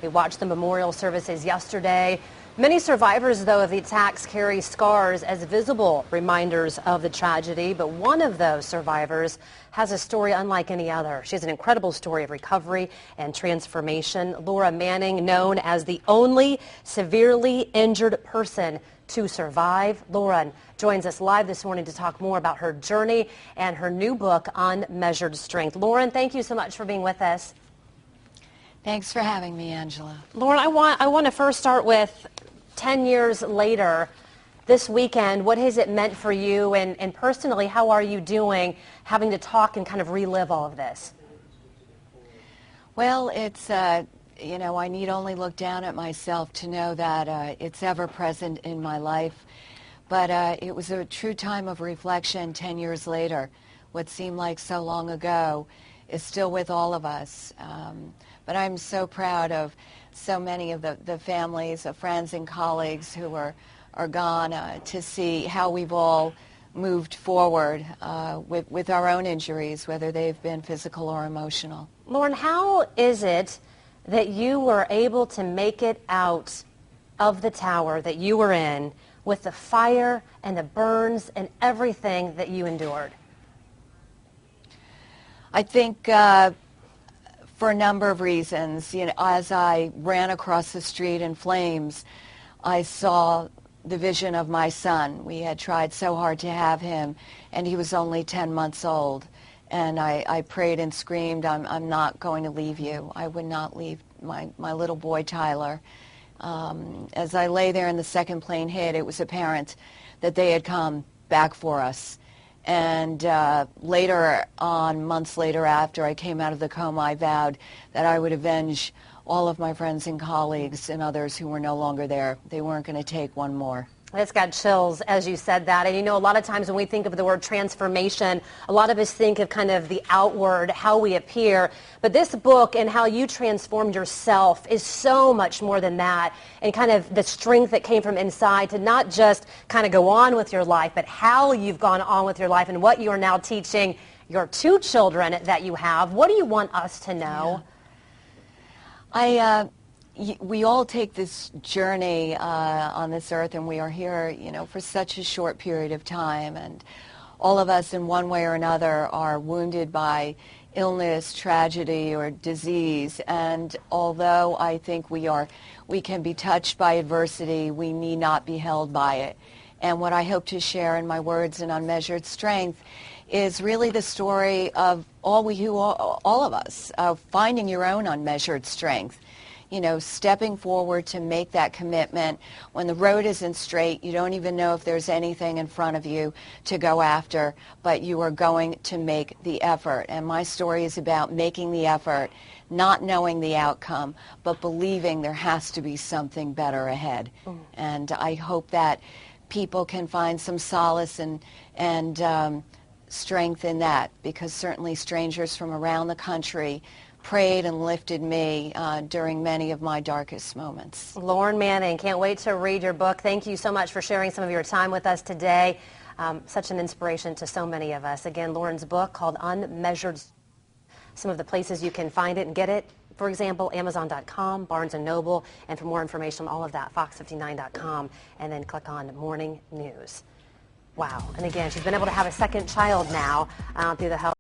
We watched the memorial services yesterday. Many survivors, though, of the attacks carry scars as visible reminders of the tragedy. But one of those survivors has a story unlike any other. She has an incredible story of recovery and transformation. Laura Manning, known as the only severely injured person to survive. Laura joins us live this morning to talk more about her journey and her new book, Unmeasured Strength. Lauren, thank you so much for being with us. Thanks for having me, Angela. Lauren, I want to first start with 10 years later, this weekend, what has it meant for you, and personally, how are you doing having to talk and kind of relive all of this? Well, it's, you know, I need only look down at myself to know that it's ever present in my life. But it was a true time of reflection 10 years later. What seemed like so long ago is still with all of us. But I'm so proud of so many of the families, of friends and colleagues who are gone to see how we've all moved forward with our own injuries, whether they've been physical or emotional. Lauren, how is it that you were able to make it out of the tower that you were in with the fire and the burns and everything that you endured? I think for a number of reasons. You know, as I ran across the street in flames, I saw the vision of my son. We had tried so hard to have him, and he was only 10 months old. And I prayed and screamed, I'm not going to leave you. I would not leave my little boy, Tyler. As I lay there and the second plane hit, it was apparent that they had come back for us. And later on, months later after I came out of the coma, I vowed that I would avenge all of my friends and colleagues and others who were no longer there. They weren't going to take one more. It's got chills as you said that. And you know, a lot of times when we think of the word transformation, a lot of us think of kind of the outward, how we appear. But this book and how you transformed yourself is so much more than that. And kind of the strength that came from inside to not just kind of go on with your life, but how you've gone on with your life and what you are now teaching your two children that you have. What do you want us to know? Yeah. We all take this journey on this earth, and we are here, you know, for such a short period of time, and all of us in one way or another are wounded by illness, tragedy, or disease. And although I think we can be touched by adversity, we need not be held by it. And what I hope to share in my words in Unmeasured Strength is really the story of all of us, of finding your own unmeasured strength. You know, stepping forward to make that commitment when the road isn't straight, you don't even know if there's anything in front of you to go after, but you are going to make the effort. And my story is about making the effort, not knowing the outcome, but believing there has to be something better ahead. And I hope that people can find some solace and strength in that, because certainly strangers from around the country prayed and lifted me during many of my darkest moments. Lauren Manning, can't wait to read your book. Thank you so much for sharing some of your time with us today. Such an inspiration to so many of us. Again, Lauren's book called Unmeasured. Some of the places you can find it and get it, for example, Amazon.com, Barnes & Noble, and for more information on all of that, Fox59.com, and then click on Morning News. Wow. And again, she's been able to have a second child now through the health.